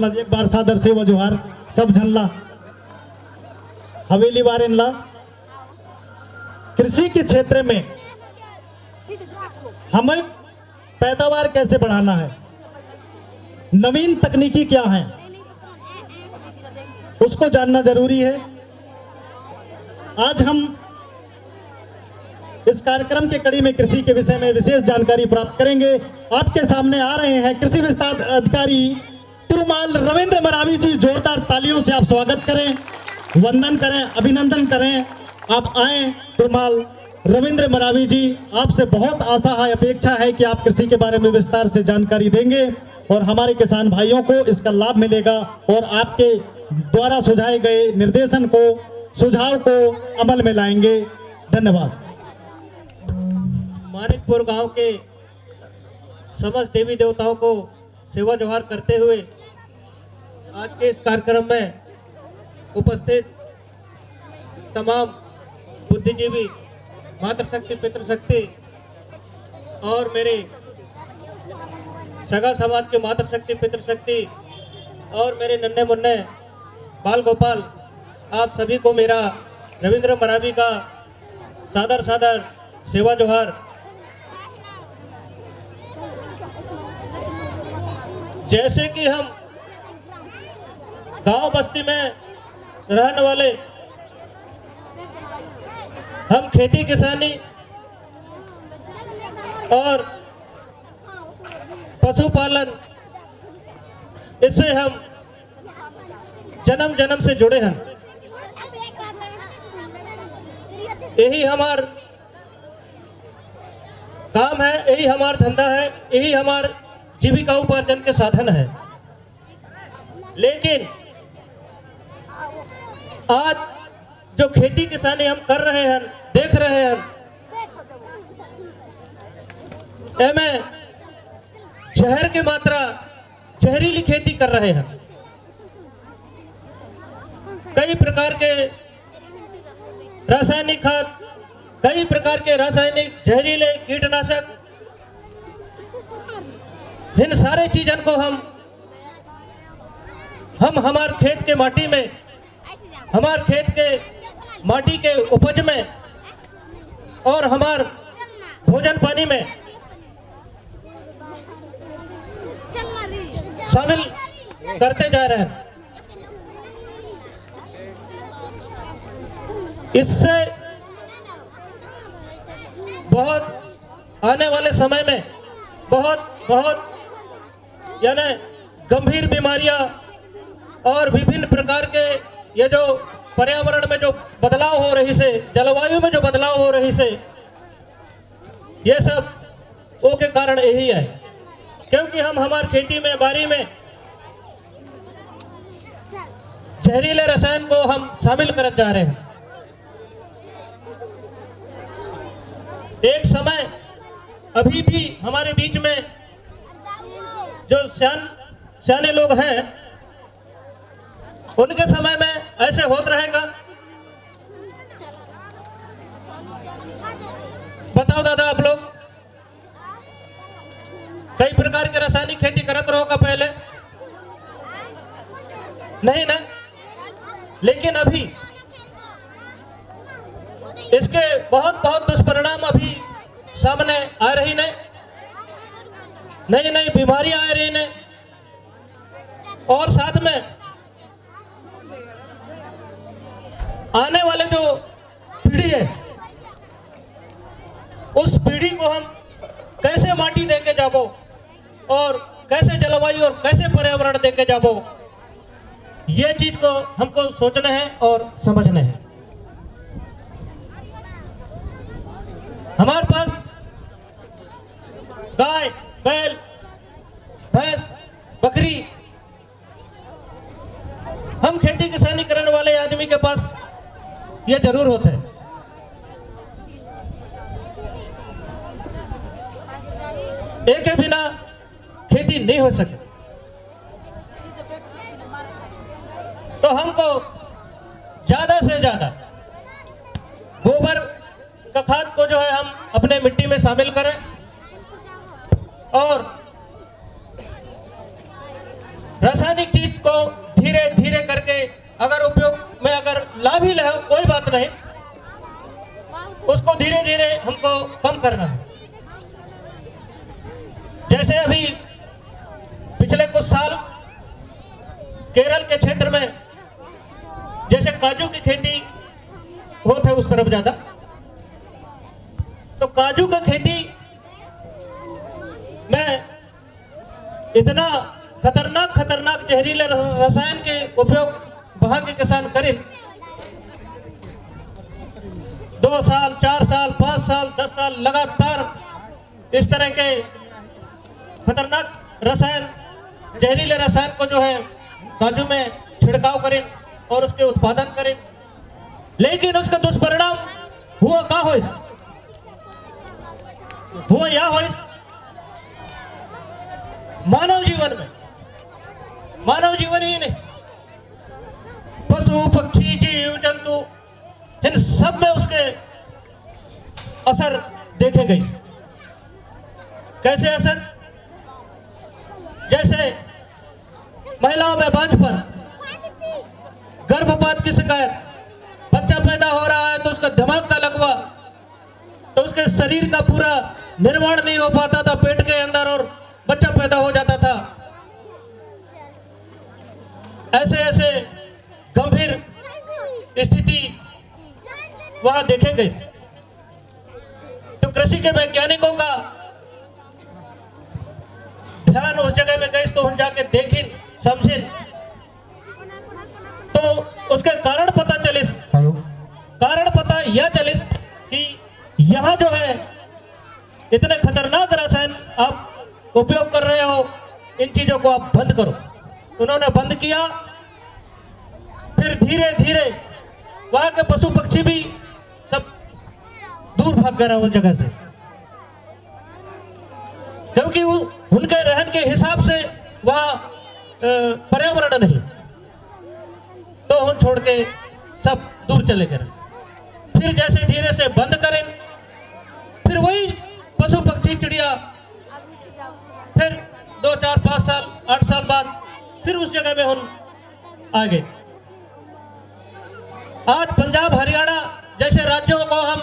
झनला एक बार सादर सेवा जोहार सब झनला हवेली वारेनला। कृषि के क्षेत्र में हमें पैदावार कैसे बढ़ाना है, नवीन तकनीकी क्या है, उसको जानना जरूरी है। आज हम इस कार्यक्रम के कड़ी में कृषि के विषय में विशेष जानकारी प्राप्त करेंगे। आपके सामने आ रहे हैं कृषि विस्तार अधिकारी तिरुमाल रविंद्र मरावी जी। जोरदार तालियों से आप स्वागत करें, वंदन करें, अभिनंदन करें। आप आए तिरुमाल रविंद्र मरावी जी, आपसे बहुत आशा है, अपेक्षा है कि आप कृषि के बारे में विस्तार से जानकारी देंगे और हमारे किसान भाइयों को इसका लाभ मिलेगा और आपके द्वारा सुझाए गए निर्देशन को, सुझाव को अमल में लाएंगे। धन्यवाद। मानिकपुर गांव के समस्त देवी देवताओं को सेवा जोहार करते हुए आज के इस कार्यक्रम में उपस्थित तमाम बुद्धिजीवी, मातृशक्ति, पितृशक्ति और मेरे सगा समाज के मातृशक्ति, पितृशक्ति और मेरे नन्हे मुन्ने बाल गोपाल, आप सभी को मेरा रविंद्र मरावी का सादर सादर सेवा जोहार। जैसे कि हम गांव बस्ती में रहने वाले, हम खेती किसानी और पशुपालन, इससे हम जन्म जन्म से जुड़े हैं। यही हमार काम है, यही हमार धंधा है, यही हमार जीविका उपार्जन के साधन है। लेकिन आज जो खेती किसानी हम कर रहे हैं, देख रहे हैं, एमें जहर की मात्रा, जहरीली खेती कर रहे हैं। कई प्रकार के रासायनिक खाद, कई प्रकार के रासायनिक जहरीले कीटनाशक, इन सारे चीजों को हम हमारे खेत के माटी में, हमारे खेत के माटी के उपज में और हमारे भोजन पानी में शामिल करते जा रहे हैं। इससे बहुत आने वाले समय में बहुत यानी गंभीर बीमारियां और विभिन्न प्रकार के ये जो पर्यावरण में जो बदलाव हो रही से, जलवायु में जो बदलाव हो रही से, ये सब वो के कारण यही है, क्योंकि हम हमारी खेती में, बारी में जहरीले रसायन को हम शामिल करते जा रहे हैं। एक समय अभी भी हमारे बीच में जो सियाने लोग हैं, उनके समय में ऐसे होत रहेगा? बताओ दादा, आप लोग कई प्रकार के रासायनिक खेती करत रहोगा पहले? नहीं ना? लेकिन अभी इसके बहुत दुष्परिणाम अभी सामने आ रही ने, नई बीमारियां आ रही ने, और साथ में आने वाले जो पीढ़ी है, उस पीढ़ी को हम कैसे माटी देके जाबो और कैसे जलवायु और कैसे पर्यावरण देके जाबो, ये चीज को हमको सोचना है और समझना है। हमारे पास गाय, बैल, भैंस, बकरी, हम खेती किसानी करने वाले आदमी के पास ये जरूर होता है। एक के बिना खेती नहीं हो सके, तो हमको ज्यादा से ज्यादा गोबर का खाद को जो है हम अपने मिट्टी में शामिल करें और रासायनिक चीज अगर उपयोग में अगर लाभ ही ले कोई बात नहीं, उसको धीरे धीरे हमको कम करना है। जैसे अभी पिछले कुछ साल केरल के क्षेत्र में जैसे काजू की खेती होती है उस तरफ ज्यादा, तो काजू का खेती में इतना खतरनाक जहरीले रसायन के उपयोग वहां के किसान करें। 2 साल 4 साल 5 साल 10 साल लगातार इस तरह के खतरनाक रसायन, जहरीले रसायन को जो है काजू में छिड़काव करें और उसके उत्पादन करें, लेकिन उसका दुष्परिणाम हुआ क्या हुआ या हो मानव जीवन में, मानव जीवन ही नहीं, पशु पक्षी जीव जंतु इन सब में उसके असर देखे गए। कैसे असर? जैसे महिलाओं में बांझपन, गर्भपात की शिकायत, बच्चा पैदा हो रहा है तो उसका दिमाग का लगवा, तो उसके शरीर का पूरा निर्माण नहीं हो पाता था पेट के अंदर और बच्चा पैदा हो जाता था। ऐसे ऐसे गंभीर स्थिति वहां देखे गए। तो कृषि के वैज्ञानिकों का ध्यान उस जगह में गए, तो हम जाके देखें समझें, तो उसके कारण पता चले, कारण पता यह चले कि यहां जो है इतने खतरनाक रसायन आप उपयोग कर रहे हो, इन चीजों को आप बंद करो। उन्होंने बंद किया, फिर धीरे धीरे वहां के पशु पक्षी भी सब दूर भाग गए उस जगह से, क्योंकि उनके रहन के हिसाब से वहां पर्यावरण नहीं, तो हम छोड़ के सब दूर चले गए। फिर जैसे धीरे से बंद करें, फिर वही पशु पक्षी चिड़िया फिर 2 4 5 साल 8 साल बाद फिर उस जगह में हम आ गए। आज पंजाब हरियाणा जैसे राज्यों को हम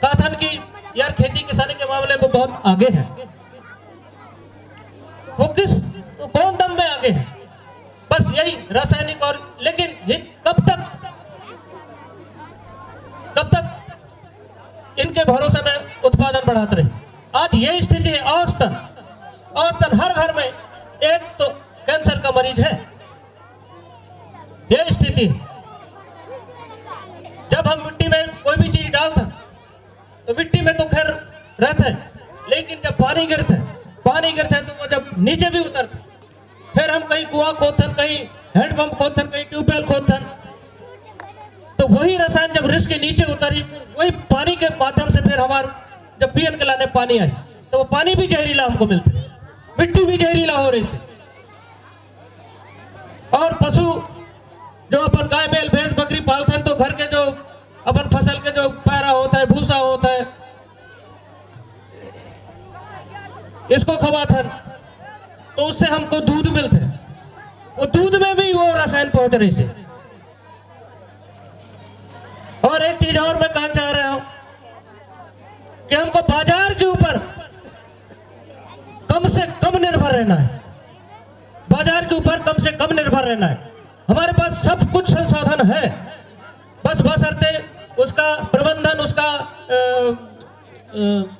कथन की यार खेती किसानी के मामले में बहुत आगे हैं, वो कौन दम में आगे हैं? बस यही रासायनिक और, लेकिन कब तक इनके भरोसे में उत्पादन बढ़ाते रहे। आज ये स्थिति है, औसतन हर घर में एक तो कैंसर का मरीज है, ये स्थिति। जब हम मिट्टी में कोई भी चीज डालते तो मिट्टी में तो खैर रहता है, लेकिन जब पानी गिरता है तो वो जब नीचे भी उतरता, फिर हम कहीं कुआं खोदते, कहीं हैंडपंप खोदते, कहीं ट्यूबवेल खोदते, तो वही रसायन जब रिस के नीचे उतरी, वही पानी के माध्यम से फिर हमारे जब पीएन के लाने पानी आए तो वो पानी भी जहरीला हमको मिलता है, मिट्टी भी जहरीला हो रही है। और पशु जो अपन गाय बैल भैंस बकरी पालते हैं, तो घर के जो अपन फसल के जो पैरा होता है, भूसा होता है, इसको खवाते हैं, तो उससे हमको दूध मिलते हैं, वो दूध में भी वो रसायन पहुंच रही है। और एक चीज और मैं कहना चाह रहा हूं कि हमको बाजार के ऊपर कम से कम निर्भर रहना है, बाजार के ऊपर कम से कम निर्भर रहना है। हमारे पास सब कुछ संसाधन है, बस बशर्ते उसका प्रबंधन, उसका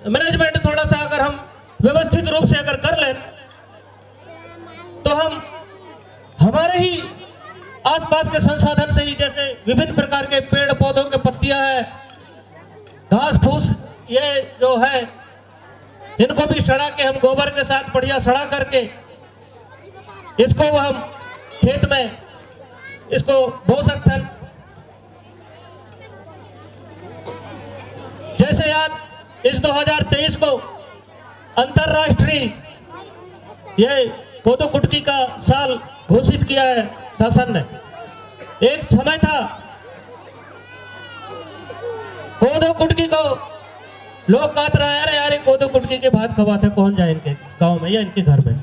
मैनेजमेंट थोड़ा सा अगर हम व्यवस्थित रूप से अगर कर लें, तो हम हमारे ही आसपास के संसाधन से ही, जैसे विभिन्न प्रकार के पेड़ पौधों के पत्तियां है, घास फूस, ये जो है इनको भी सड़ा के हम गोबर के साथ बढ़िया सड़ा करके इसको हम खेत में इसको बो सकते हैं। जैसे आज इस 2023 को अंतर्राष्ट्रीय ये कोदो कुटकी का साल घोषित किया है शासन ने। एक समय था कोदो कुटकी को लोग कहते रहे, अरे यार कोदो कुटकी के भात खवाते, कौन जाए इनके गांव में या इनके घर में।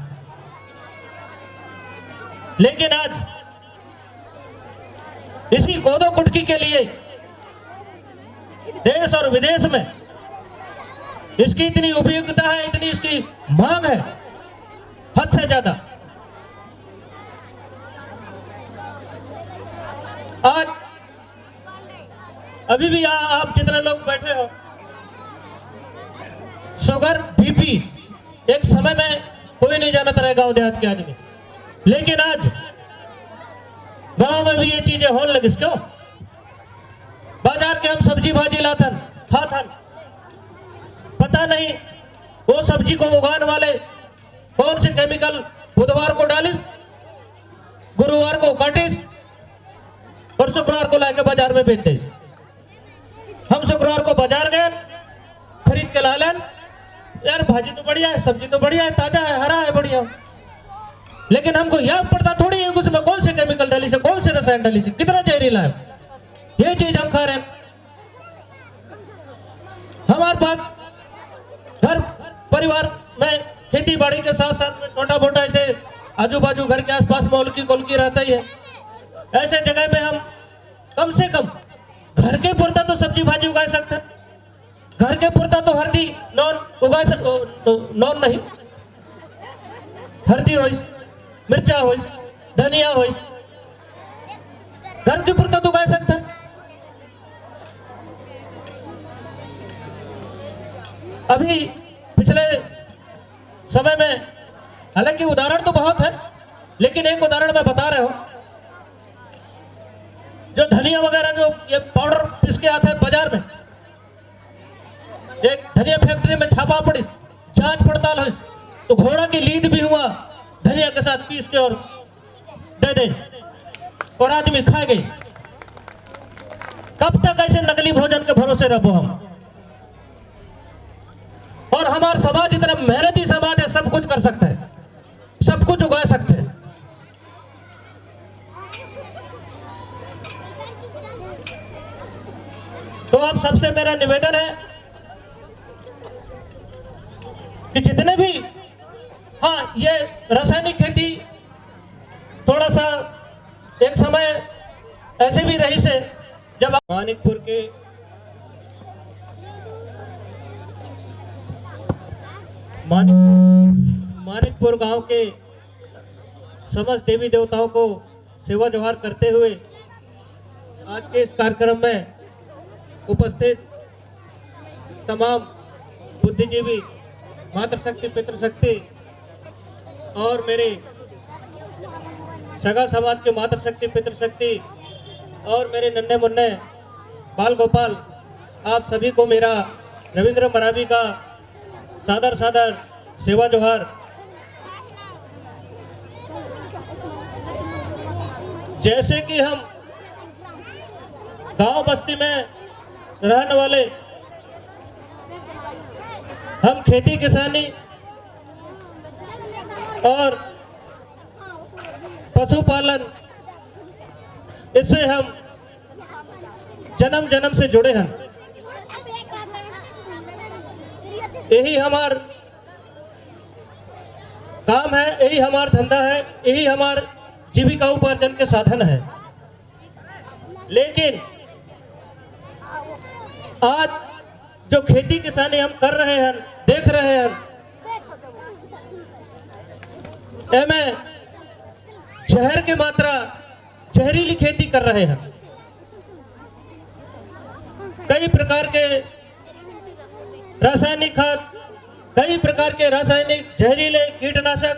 लेकिन आज इसी कोदो कुटकी के लिए देश और विदेश में इसकी इतनी उपयोगिता है, इतनी इसकी मांग है, हद से ज्यादा। आज अभी भी आप जितने लोग बैठे हो, शुगर बीपी एक समय में कोई नहीं जानता रहे गांव देहात के आदमी, लेकिन आज गांव में भी ये चीजें होने लगी। क्यों? बाजार के हम सब्जी भाजी लाथन खाथन, पता नहीं वो सब्जी को उगाने वाले कौन से केमिकल बुधवार को डालिस, गुरुवार को काटिस और शुक्रवार को लाके बाजार में बेच दे। हम शुक्रवार को बाजार गए, खरीद के ला लें, यार भाजी तो बढ़िया है, सब्जी तो बढ़िया है, ताजा है, हरा है, बढ़िया, लेकिन हमको याद पड़ता थोड़ी है उसमें कौन से केमिकल डाली से, कौन से रसायन डाली से, कितना जहरीला है ये चीज हम खा रहे हैं। हमारे पास घर परिवार में खेती बाड़ी के साथ साथ में छोटा मोटा ऐसे आजू बाजू घर के आसपास मौलकी कोलकी रहता ही है। ऐसे जगह में हम कम से कम घर के पुरता तो सब्जी भाजी उगा सकते हैं। घर के पुरता तो हल्दी नॉन उगा नॉन नहीं, हल्दी हो, मिर्चा हो, धनिया हो, घर के पुरता तो उगा सकते हैं। अभी पिछले समय में हालांकि उदाहरण तो बहुत है, लेकिन एक उदाहरण मैं बता रहा हूं। जो धनिया वगैरह जो ये पाउडर पीस के आता है बाजार में, एक धनिया फैक्ट्री में छापा पड़ी, जांच पड़ताल हुई तो घोड़ा की लीद भी हुआ धनिया के साथ पीस के और दे दे और आदमी खा गई। कब तक ऐसे नकली भोजन के भरोसे रहो हम? और हमारा समाज इतना मेहनती समाज है, सब कुछ कर सकता है, सब कुछ उगा सकते हैं। तो आप सबसे मेरा निवेदन है कि जितने भी, हाँ, ये रासायनिक खेती थोड़ा सा एक समय ऐसे भी रही से जब मानिकपुर के मानिकपुर गांव के समस्त देवी देवताओं को सेवा जोहार करते हुए आज के इस कार्यक्रम में उपस्थित तमाम बुद्धिजीवी, मातृशक्ति, पितृशक्ति और मेरे सगा समाज के मातृशक्ति, पितृशक्ति और मेरे नन्हे मुन्ने बाल गोपाल, आप सभी को मेरा रविंद्र मरावी का सादर सादर सेवा जोहार। जैसे कि हम गांव बस्ती में रहने वाले, हम खेती किसानी और पशुपालन, इससे हम जन्म जन्म से जुड़े हैं। यही हमार काम है, यही हमार धंधा है, यही हमार जीविका उपार्जन के साधन है। लेकिन आज जो खेती किसानी हम कर रहे हैं, देख रहे हैं, में जहर की मात्रा, जहरीली खेती कर रहे हैं। कई प्रकार के रासायनिक खाद, कई प्रकार के रासायनिक जहरीले कीटनाशक,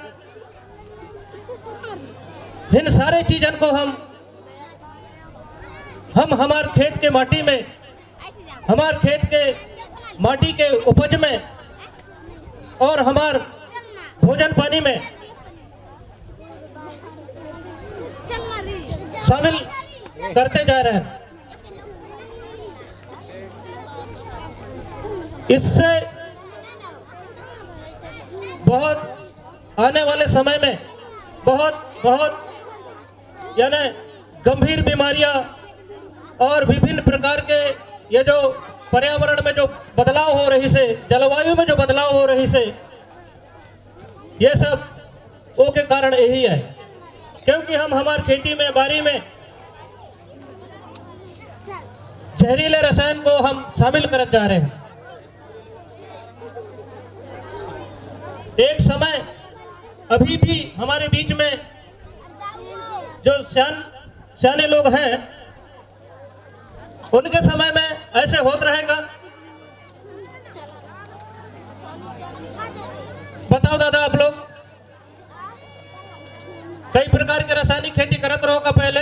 इन सारे चीजों को हम हमारे खेत के माटी में, हमारे खेत के माटी के उपज में और हमारे भोजन पानी में शामिल करते जा रहे हैं। इससे बहुत आने वाले समय में बहुत यानी गंभीर बीमारियां और विभिन्न प्रकार के ये जो पर्यावरण में जो बदलाव हो रही से, जलवायु में जो बदलाव हो रही से, ये सब वो के कारण यही है। क्योंकि हम हमारी खेती में, बाड़ी में जहरीले रसायन को हम शामिल करते जा रहे हैं। एक समय अभी भी हमारे बीच में जो सियाने लोग हैं, उनके समय में ऐसे होता रहेगा? बताओ दादा, आप लोग कई प्रकार के रासायनिक खेती करते रहोगा पहले?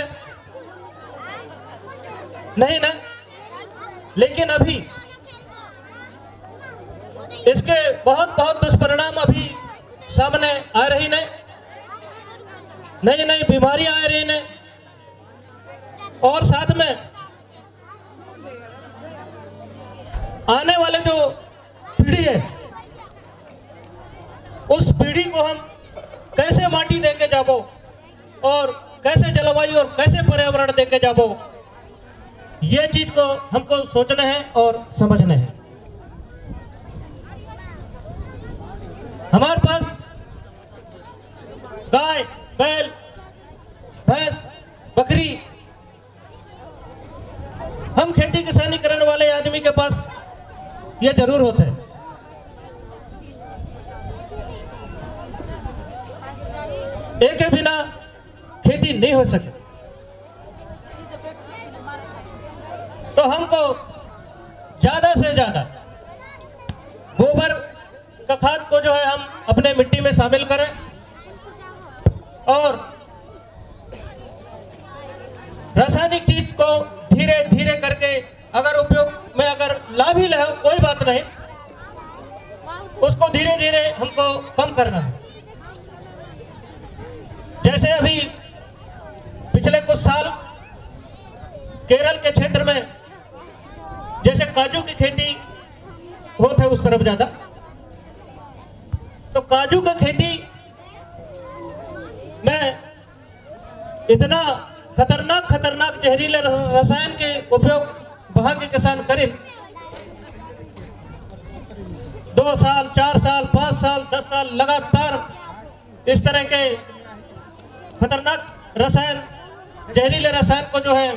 नहीं ना? लेकिन अभी इसके बहुत बहुत दुष्परिणाम अभी सामने आ रही ने, नई नई बीमारियां आ रही ने, और साथ में आने वाले जो पीढ़ी है, उस पीढ़ी को हम कैसे माटी देके जाबो और कैसे जलवायु और कैसे पर्यावरण देके जाबो, ये चीज को हमको सोचना है और समझना है। हमारे पास गाय, बैल, भैंस, बकरी, हम खेती किसानी करने वाले आदमी के पास ये जरूर होता है। एक के बिना खेती नहीं हो सके, तो हमको ज्यादा से ज्यादा गोबर का खाद को जो है हम अपने मिट्टी में शामिल करें, और रासायनिक चीज को धीरे धीरे करके अगर उपयोग में अगर लाभ ही ले, कोई बात नहीं, उसको धीरे धीरे हमको कम करना है। जैसे अभी पिछले कुछ साल केरल के क्षेत्र में जैसे काजू की खेती होती है उस तरफ ज्यादा, तो काजू का खेती में इतना खतरनाक जहरीले रसायन के उपयोग वहां के किसान करें। 2 साल, 4 साल, 5 साल, 10 साल लगातार इस तरह के खतरनाक रसायन, जहरीले रसायन को जो है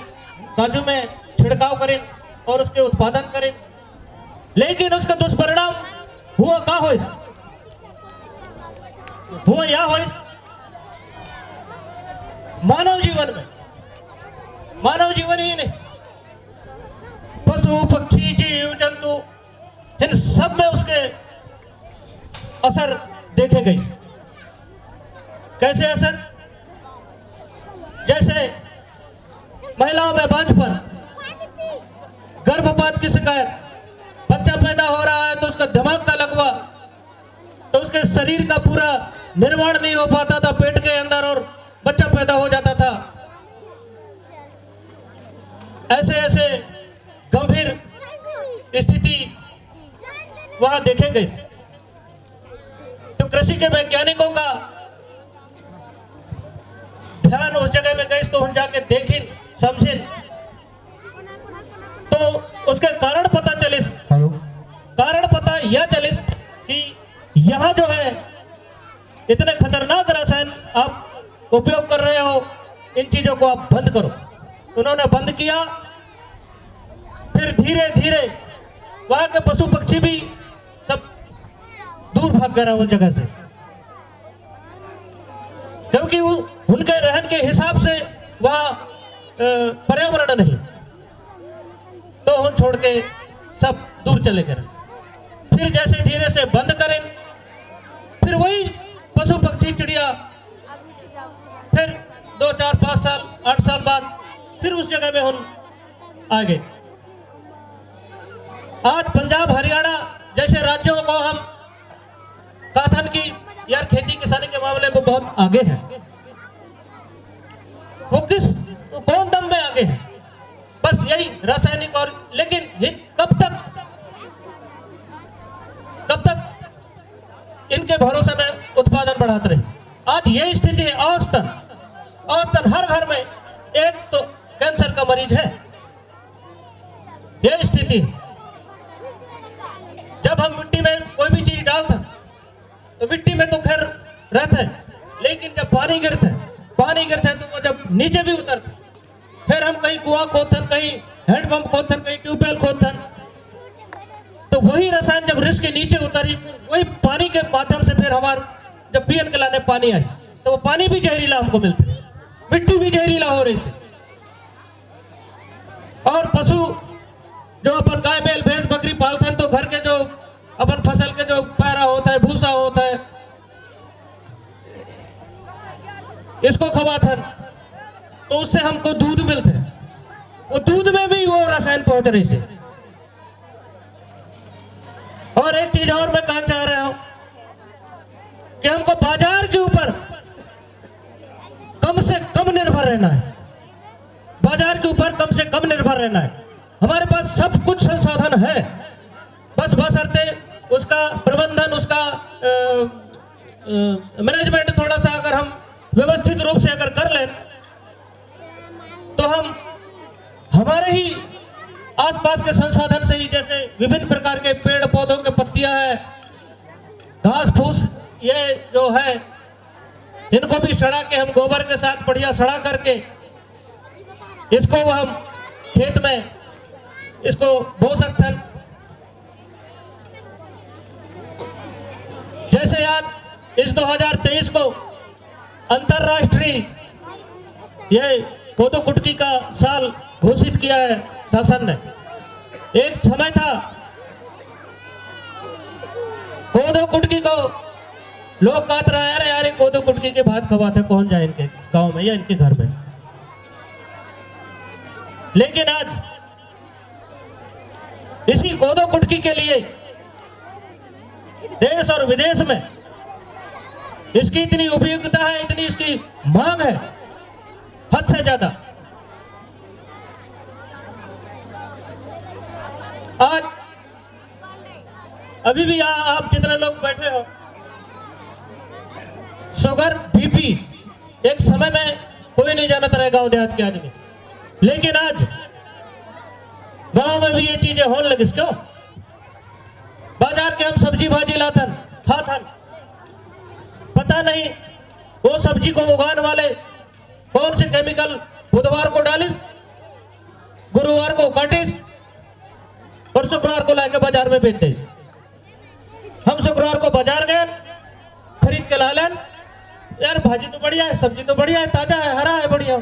काजू में छिड़काव करें और उसके उत्पादन करें, लेकिन उसका दुष्परिणाम हुआ क्या हो? हुआ या हो मानव जीवन में, मानव जीवन ही नहीं, पशु पक्षी जीव जंतु, इन सब में उसके असर देखे गए। कैसे असर? जैसे महिलाओं में बांझपन, गर्भपात की शिकायत, बच्चा पैदा हो रहा है तो उसका दिमाग का लगवा, तो उसके शरीर का पूरा निर्माण नहीं हो पाता था पेट के अंदर और बच्चा पैदा हो जाता था। ऐसे ऐसे गंभीर स्थिति वहां देखे गए। तो कृषि के वैज्ञानिकों का ध्यान उस जगह में गए, तो हम जाके देखें, समझें, तो उसके कारण पता चले, कारण पता यह चले कि यहाँ जो है इतने खतरनाक रसायन आप उपयोग कर रहे हो, इन चीजों को आप बंद करो। उन्होंने बंद किया, फिर धीरे धीरे वहां के पशु पक्षी भी सब दूर भाग गए उस जगह से, क्योंकि उनके रहन के हिसाब से वहां पर्यावरण नहीं, तो हम छोड़ के सब दूर चले गए। फिर जैसे धीरे से बंद करें, फिर वही पशु पक्षी चिड़िया फिर 2, 4, 5 साल, 8 साल बाद फिर उस जगह में हम आ गए। आज पंजाब, हरियाणा जैसे राज्यों को हम कथन की यार खेती किसानी के मामले में बहुत आगे हैं। वो कौन दम में आगे हैं? बस यही रासायनिक और, लेकिन कब तक इनके भरोसे में उत्पादन बढ़ाते रहे। आज यही स्थिति है। औसतन हर घर में एक तो कैंसर का मरीज है, यह स्थिति है। जब हम मिट्टी में कोई भी चीज डालते तो मिट्टी में तो खैर रहता है, लेकिन जब पानी गिरता है तो वो जब नीचे भी उतरता, फिर हम कहीं कुआं खोदते, कहीं हैंडपंप खोदथन, कहीं ट्यूबवेल खोदथन, तो वही रसायन जब रिस के नीचे उतरी, वही पानी के माध्यम से फिर हमारे जब पियन के लाने पानी आई तो वो पानी भी जहरीला हमको मिलता, मिट्टी भी जहरीला हो रही से। और पशु जो अपन गाय बैल भैंस बकरी पालते हैं तो घर के जो अपन फसल के जो पैरा होता है, भूसा होता है, इसको खवाथन तो उससे हमको दूध मिलते हैं, वो दूध में भी वो रसायन पहुंच रही से। और एक चीज और मैं कहना चाह रहा हूं कि हमको बाजार के ऊपर कम से कम निर्भर रहना है, बाजार के ऊपर कम से कम निर्भर रहना है। हमारे पास सब कुछ संसाधन है, बस बशर्ते उसका प्रबंधन, उसका मैनेजमेंट थोड़ा सा अगर हम व्यवस्थित रूप से अगर कर लें तो हम हमारे ही आसपास के संसाधन से ही, जैसे विभिन्न प्रकार के पेड़ पौधों के पत्तियां हैं, घास फूस ये जो है, इनको भी सड़ा के हम गोबर के साथ बढ़िया सड़ा करके इसको हम खेत में इसको बो सकते हैं। जैसे आज इस 2023 को अंतर्राष्ट्रीय ये कोदो कुटकी का साल घोषित किया है शासन ने। एक समय था कोदो कुटकी को लोग कहते रहे, अरे यार कोदो कुटकी के भात खवाते कौन जाए इनके गांव में या इनके घर में। लेकिन आज इसी कोदो कुटकी के लिए देश और विदेश में इसकी इतनी उपयोगिता है, इतनी इसकी मांग है, हद से ज्यादा। आज अभी भी यहां आप जितने लोग बैठे हो, शुगर बीपी एक समय में कोई नहीं जानता रहे गांव देहात के आदमी, लेकिन आज गांव में भी ये चीजें होने लगी। क्यों? बाजार के हम सब्जी भाजी लाथन खाथन, पता नहीं वो सब्जी को उगाने वाले कौन से केमिकल बुधवार को डालिस, गुरुवार को काटिस और शुक्रवार को लाके बाजार में बेच दिस। हम शुक्रवार को बाजार गए, खरीद के ला लें, यार भाजी तो बढ़िया है, सब्जी तो बढ़िया है, ताजा है, हरा है, बढ़िया,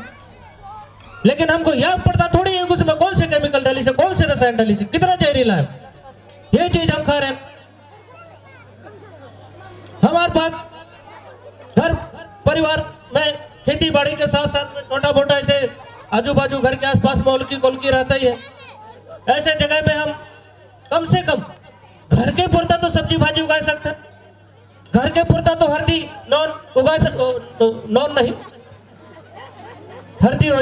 लेकिन हमको यह पड़ता थोड़ी है उसमें कौन से केमिकल डाली से, कौन से रसायन डाली से, कितना जहरीला है। ये चीज हम खा रहे हैं। हमारे पास घर परिवार में खेती बाड़ी के साथ साथ में छोटा मोटा ऐसे आजू बाजू घर के आसपास मौलकी कोलकी रहता ही है। ऐसे जगह में हम कम से कम घर के पुरता तो सब्जी भाजी उगा सकते हैं, घर के पुरता तो हल्दी नॉन उगा नॉन नहीं, हल्दी हो,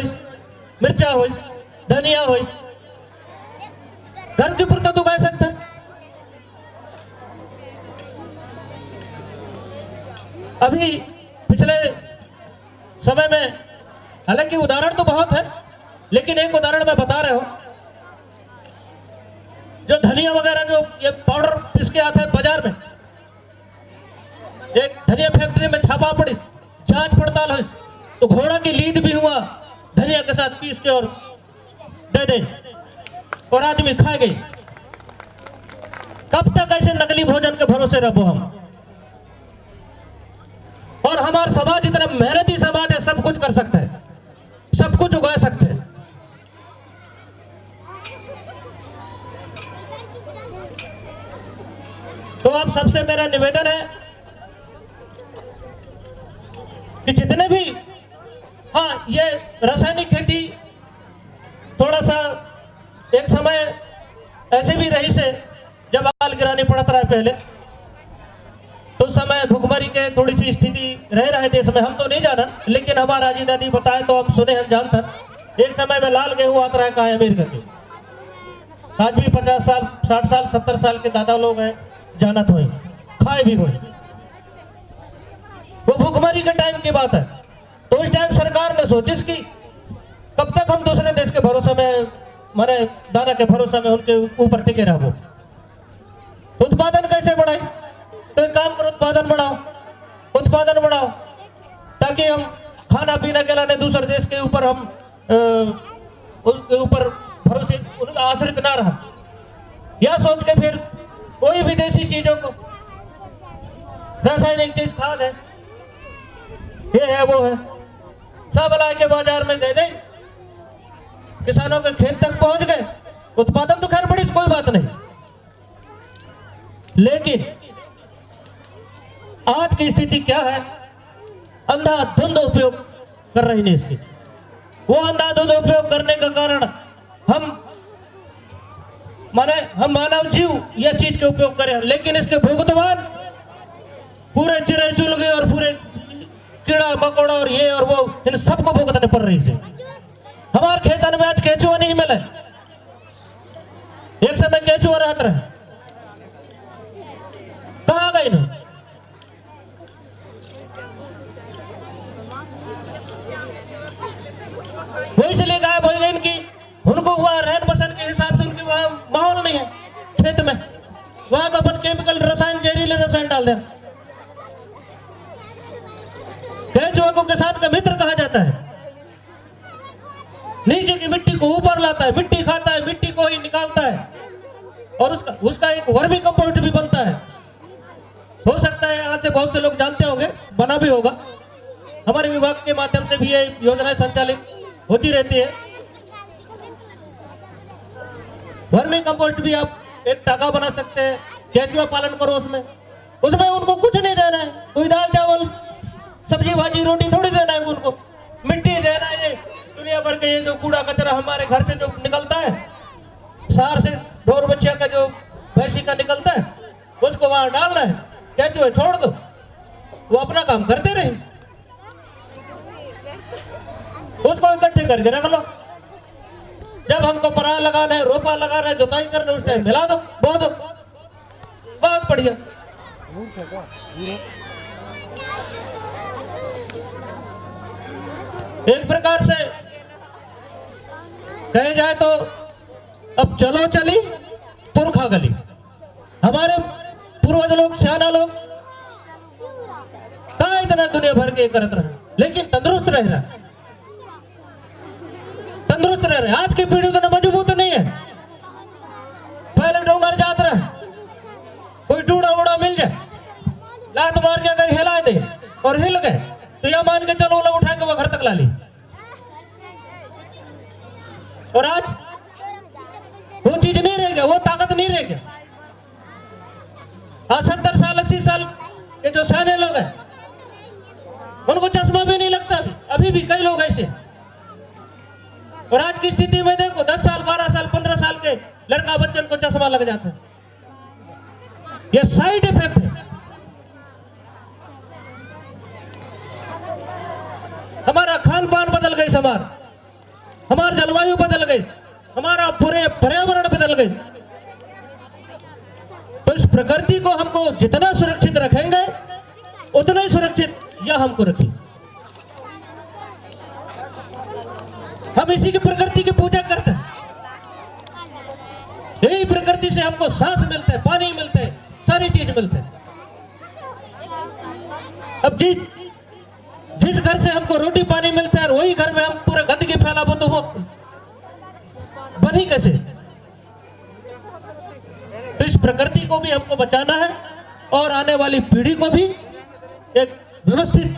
मिर्चा हो, धनिया हो, घर के पुरता तो उगा सकते हैं। अभी पिछले समय में, हालांकि उदाहरण तो बहुत है, लेकिन एक उदाहरण मैं बता रहा हूं। जो धनिया वगैरह जो ये पाउडर पीस के आता है बाजार में, एक धनिया फैक्ट्री में छापा पड़ी, जांच पड़ताल हुई तो घोड़ा की लीद भी हुआ धनिया के साथ पीस के और दे दे और आदमी खा गई। कब तक ऐसे नकली भोजन के भरोसे रहो हम? और हमारा समाज इतना मेहनती समाज है, सब कुछ कर सकता है, सब कुछ उगा सकते हैं। तो आप सबसे मेरा निवेदन है कि जितने भी, हाँ, ये रासायनिक खेती थोड़ा सा एक समय ऐसे भी रही से जब आल गिरानी पड़ता रहा पहले, तो उस समय भुखमरी के थोड़ी सी स्थिति रह रहे देश में। हम तो नहीं जाना, लेकिन हमारा आजी दादी बताए तो हम सुने, हम जानते। एक समय में लाल गेहूं आता रहा कहा अमेरिका के, आज भी 50 साल 60 साल 70 साल के दादा लोग हैं, जानत हो, खाए भी हो। वो भुखमरी के टाइम की बात है। तो उस टाइम सरकार ने सोचिस कि कब तक हम दूसरे देश के भरोसे में, माने दाना के भरोसे में उनके ऊपर टिके रहो। उत्पादन कैसे बढ़ाए? तो एक काम करो, उत्पादन बढ़ाओ, उत्पादन बढ़ाओ, ताकि हम खाना पीना के लाने दूसरे देश के ऊपर हम उसके ऊपर भरोसे उनका आश्रित ना रहा। यह सोच के फिर कोई विदेशी चीजों को, रासायनिक चीज, खाद है, ये है वो है, सब ला के बाजार में दे दे, किसानों के खेत तक पहुंच गए। उत्पादन तो खैर बड़ी कोई बात नहीं, लेकिन आज की स्थिति क्या है, अंधाधुंध उपयोग कर रही है इसकी। वो अंधाधुंध उपयोग करने का कारण हम मानव जीव यह चीज के उपयोग करें, लेकिन इसके भुगतान पूरे चिड़ै चुलगे और पूरे कीड़ा मकोड़ा और ये और वो, इन सबको भुगतने पड़ रही है। हमारे खेतन में आज केचुआ नहीं मिले, एक समय केचुआ रहते रहे, कहाँ गए ना? वो इसलिए गायब हो गए इनकी, उनको हुआ रहन बसन के हिसाब से उनकी वहां माहौल नहीं है खेत में, वहां तो अपन केमिकल रसायन, जहरीले रसायन डाल दें। केचुआ को किसान का मित्र कहा जाता है, नीचे की मिट्टी को ऊपर लाता है, मिट्टी खाता है, मिट्टी को ही निकालता है, और उसका एक वर्मी कंपोस्ट भी बनता है। हो सकता है यहाँ से बहुत से लोग जानते होंगे, बना भी होगा, हमारे विभाग के माध्यम से भी ये योजनाएं संचालित होती रहती है। वर्मी कंपोस्ट भी आप एक टाका बना सकते हैं, केचुआ पालन करो उसमें उनको कुछ नहीं देना है, कोई दाल चावल सब्जी भाजी रोटी थोड़ी देना है उनको, मिट्टी देना है। ये दुनिया भर के ये जो कूड़ा कचरा हमारे घर से जो निकलता है, शहर से ढोर बच्चिया का जो भैंसी का निकलता है, उसको वहां डालना है, केचुए छोड़ दो, वो अपना काम करते रहे, उसको इकट्ठे करके रख लो। जब हमको पराहा लगाना है, रोपा लगाना है, जुताई करना है, उस टाइम मिला दो, बहुत बढ़िया। एक प्रकार से कहे जाए तो अब चलो चली पुरखा गली, हमारे पूर्वज लोग, सियाना लोग कहा इतना दुनिया भर के करते रहे, लेकिन तंदुरुस्त रह रहा, तंदुरुस्त रह रहे। आज की पीढ़ी उतना मजबूत नहीं है। पहले डोंगर जात रहे, कोई टूड़ा उड़ा मिल जाए, लात मार के अगर हिला दे और हिल गए तो यह मान के चलो लोग उठा के वो घर तक ला ली। और आज वो चीज नहीं रह गया, वो ताकत नहीं रह गया। आज 70 साल 80 साल के जो सियाने लोग हैं, उनको चश्मा भी नहीं लगता, अभी भी कई लोग ऐसे। और आज की स्थिति में देखो, 10 साल 12 साल 15 साल के लड़का बच्चन को चश्मा लग जाता है। ये साइड इफेक्ट है। हमारा खान पान बदल गई, हमारा जलवायु बदल गई, हमारा पूरे पर्यावरण बदल गई। तो इस प्रकृति को हमको जितना सुरक्षित रखेंगे उतना ही सुरक्षित यह हमको रखें। हम इसी की प्रकृति की पूजा करते हैं, यही प्रकृति से हमको सांस मिलता है, पानी मिलता है, सारी चीज मिलते हैं। अब जिस घर से हमको रोटी पानी मिलता है, वही घर में हम पूरा गंदगी फैलाबो तो हो बनी कैसे? तो इस प्रकृति को भी हमको बचाना है और आने वाली पीढ़ी को भी एक व्यवस्थित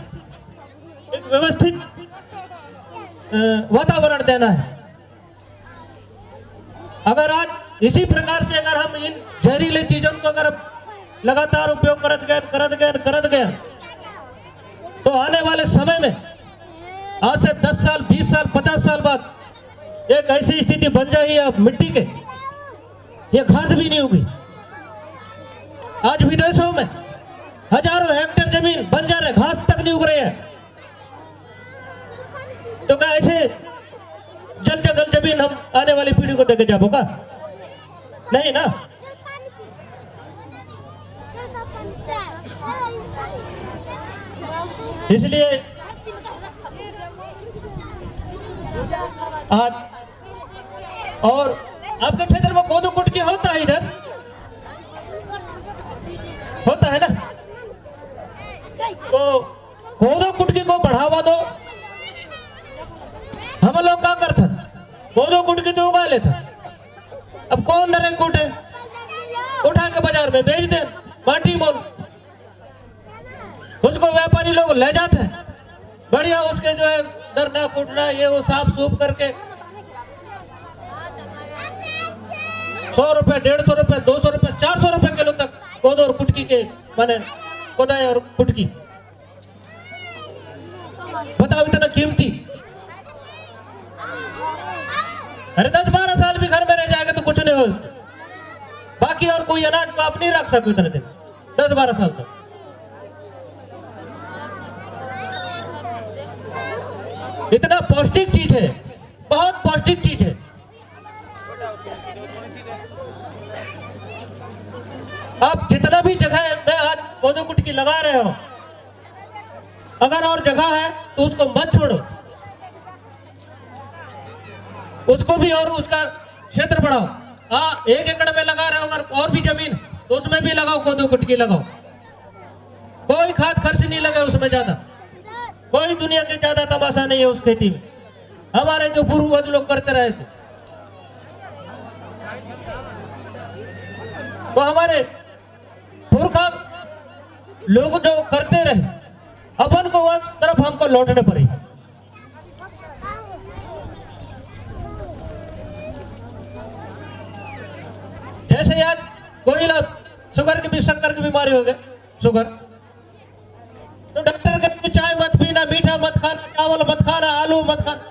वातावरण देना है। अगर आज इसी प्रकार से अगर हम इन जहरीले चीजों को अगर लगातार उपयोग करत गए तो आने वाले समय में, आज से 10 साल 20 साल 50 साल बाद एक ऐसी स्थिति बन जाएगी, अब मिट्टी के ये घास भी नहीं होगी। आज विदेशों में हजारों हेक्टेयर जमीन बंजर है, घास तक नहीं उग रही है। तो क्या ऐसे जल जंगल जमीन हम आने वाली पीढ़ी को देके जाबो का? नहीं ना। इसलिए आज और आपके क्षेत्र में कोदो कुटकी होता है, इधर होता है ना, तो कोदो कुटकी को बढ़ावा दो। हम लोग क्या करते, कोदो कुटकी तो उगा लेता। अब कौन धरे कूटे, उठा के बाजार में बेच दे माटी मोल। उसको व्यापारी लोग ले जाते हैं, बढ़िया उसके जो है दरना कूटना ये वो साफ सूफ करके 100 रुपए, 150 रुपए, 200 रुपए, 400 रुपए किलो तक कोदो और कुटकी के माने कोदाई और कुटकी। बताओ इतना कीमती। अरे 10-12 साल भी घर में रह जाएगा तो कुछ नहीं हो उसमें। बाकी और कोई अनाज को आप नहीं रख सकते इतने दिन, 10-12 साल तक। इतना पौष्टिक चीज है, बहुत पौष्टिक चीज है। आप जितना भी जगह में आज कोदो कुटकी लगा रहे हो, अगर और जगह है तो उसको मत छोड़ो, उसको भी और उसका क्षेत्र बढ़ाओ। 1 एकड़ में लगा रहे हो, अगर और भी जमीन तो उसमें भी लगाओ, कोदो कुटकी लगाओ। कोई खाद खर्च नहीं लगे उसमें ज्यादा, कोई दुनिया के ज्यादा तमाशा नहीं है उस खेती में। हमारे जो पूर्वज लोग करते रहे से, तो हमारे पुरखा लोग जो करते रहे, अपन को वह तरफ हमको लौटने पड़ी। जैसे आज कोई शुगर की भी, शक्कर की बीमारी हो गई, शुगर, तो डॉक्टर कहते चाय मत पीना, मीठा मत खाना, चावल मत खाना, आलू मत खाना।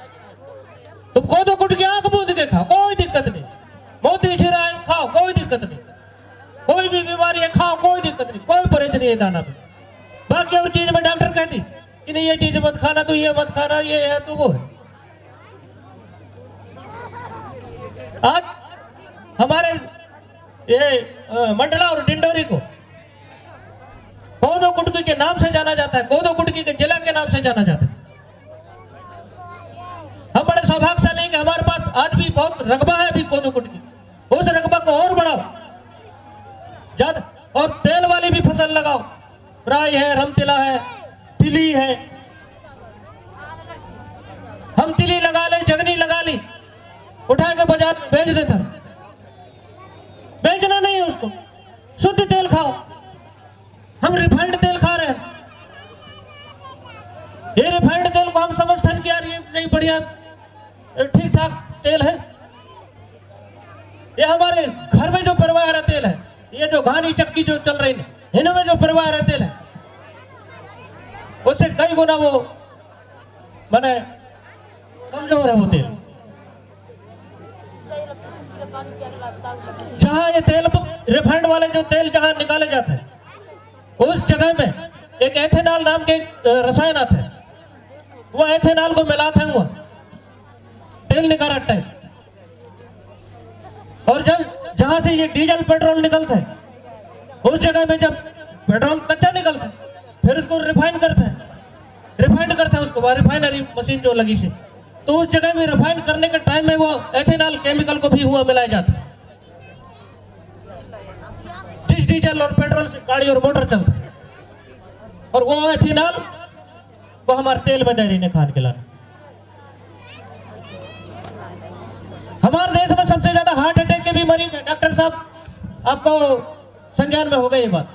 तुम कोदो कुटकी आंख मूंद के खाओ, कोई दिक्कत नहीं। मोती छिरा है खाओ, कोई दिक्कत नहीं। कोई भी बीमारी है खाओ, कोई दिक्कत नहीं, कोई परहेज नहीं है दाना पे। बाकी और चीज में डॉक्टर कहती कि नहीं ये चीज मत खाना, तो ये मत खाना, ये है तो वो है। आज हमारे ये मंडला और डिंडोरी को कोदो कुटकी के नाम से जाना जाता है, कोदो कुटकी के जिला के नाम से जाना जाता है। हम बड़े सौभाग्यशाली हैं कि हमारे पास आज भी बहुत रकबा है अभी कोदो कुटकी। उस रकबा को और बढ़ाओ ज्यादा, और तेल वाली भी फसल लगाओ। राई है, रमतिला है, तिली है। हम तिली लगा ले, जगनी लगा ली, उठा के बाजार में बेच देता। बेचना नहीं है उसको, शुद्ध तेल खाओ। हम रिफाइंड तेल खा रहे हैं। ये रिफाइंड तेल को हम समझते हैं कि यार ये नहीं बढ़िया ठीक ठाक तेल है। ये हमारे घर में जो परिवार रहा तेल है, ये जो घानी चक्की जो चल रही है, इनमें जो परिवार रहा तेल है, उससे कई गुना वो माने कमजोर है वो तेल। जहां ये तेल रिफाइंड वाले जो तेल जहां निकाले जाते हैं, उस जगह में एक एथेनॉल नाम के रसायन आते हैं। वो एथेनॉल को मिलाते हैं, वो तेल निकाला टाइप। और जब जहां से ये डीजल पेट्रोल निकलता है, उस जगह में जब पेट्रोल कच्चा निकलता है, फिर उसको रिफाइन करते हैं। रिफाइंड करते हैं उसको, रिफाइनरी मशीन जो लगी से, तो उस जगह में रिफाइन करने के टाइम में वो एथेनॉल केमिकल को भी हुआ मिलाया जाता है। जिस डीजल और पेट्रोल से गाड़ी और मोटर चलता है, और वो एथेनॉल को हमारे तेल में दे खान के लाना। हमारे देश में सबसे ज्यादा हार्ट अटैक के भी मरीज है। डॉक्टर साहब आपको संज्ञान में हो गई ये बात।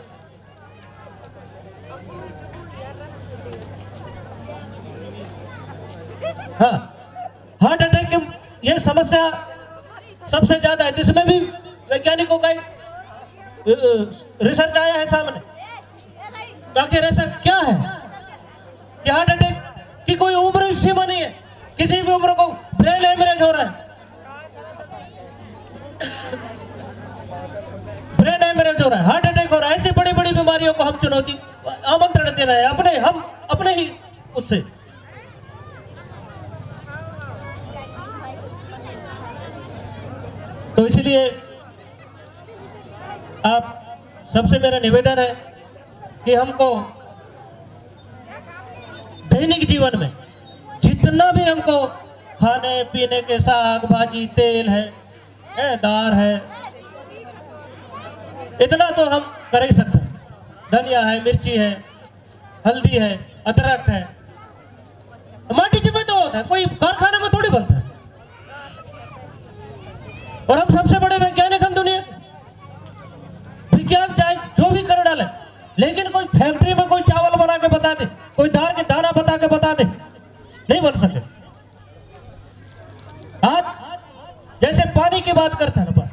हाँ, हार्ट अटैक की ये समस्या सबसे ज्यादा है, जिसमें भी वैज्ञानिकों का रिसर्च आया है सामने। बाकी रिसर्च क्या है कि हार्ट अटैक की कोई उम्र सीमा नहीं है। किसी भी उम्र को ब्रेन हेमरेज हो रहा है, ब्रेन हेमरेज हो रहा है, हार्ट अटैक हो रहा है। ऐसी बड़ी बड़ी बीमारियों को हम चुनौती आमंत्रण दे रहे हैं हम अपने ही उससे। तो इसलिए आप सबसे मेरा निवेदन है कि हमको दैनिक जीवन में जितना भी हमको खाने पीने के साग भाजी तेल है, दाल है, इतना तो हम कर ही सकते हैं। धनिया है, मिर्ची है, हल्दी है, अदरक है। माटी में तो होता है, कोई कारखाने में थोड़ी बनता है। और हम सबसे बड़े वैज्ञानिक हैं दुनिया। विज्ञान चाहे जो भी कर डाले, लेकिन कोई फैक्ट्री में कोई चावल बना के बता दे, कोई दाल के दाना बता के बता दे, नहीं बन सके। आज जैसे पानी की बात करते हैं ना,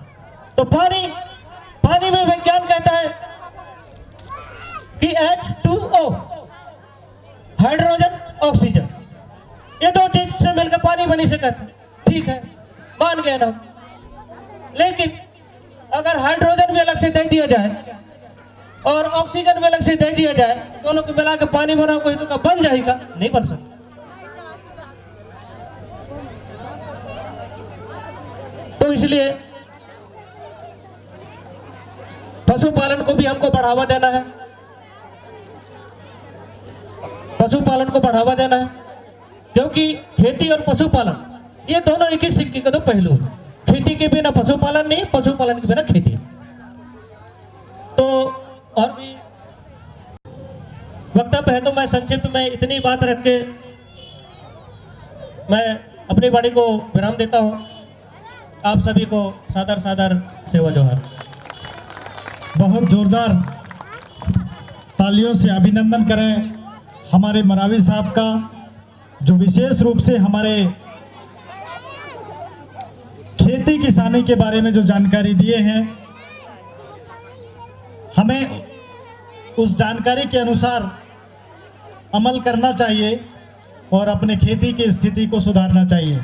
तो पानी में विज्ञान कहता है कि H2O, हाइड्रोजन ऑक्सीजन, ये दो चीज से मिलकर पानी बनी से कहते हैं। ठीक है, मान गया ना। लेकिन अगर हाइड्रोजन भी अलग से दे दिया जाए और ऑक्सीजन भी अलग से दे दिया जाए, दोनों को मिला के पानी बना कोई तो बन जाएगा? नहीं बन सकता। तो इसलिए पशुपालन को भी हमको बढ़ावा देना है। पशुपालन को बढ़ावा देना है, क्योंकि खेती और पशुपालन ये दोनों एक ही सिक्के के दो पहलू हैं। खेती के बिना पशुपालन नहीं, पशुपालन के बिना खेती। तो और भी वक्तव्य है, तो मैं संक्षिप्त में इतनी बात रख के मैं अपनी वाणी को विराम देता हूं। आप सभी को सादर सादर सेवा जोहार। बहुत जोरदार तालियों से अभिनंदन करें हमारे मरावी साहब का, जो विशेष रूप से हमारे खेती किसानी के बारे में जो जानकारी दिए हैं। हमें उस जानकारी के अनुसार अमल करना चाहिए और अपने खेती की स्थिति को सुधारना चाहिए।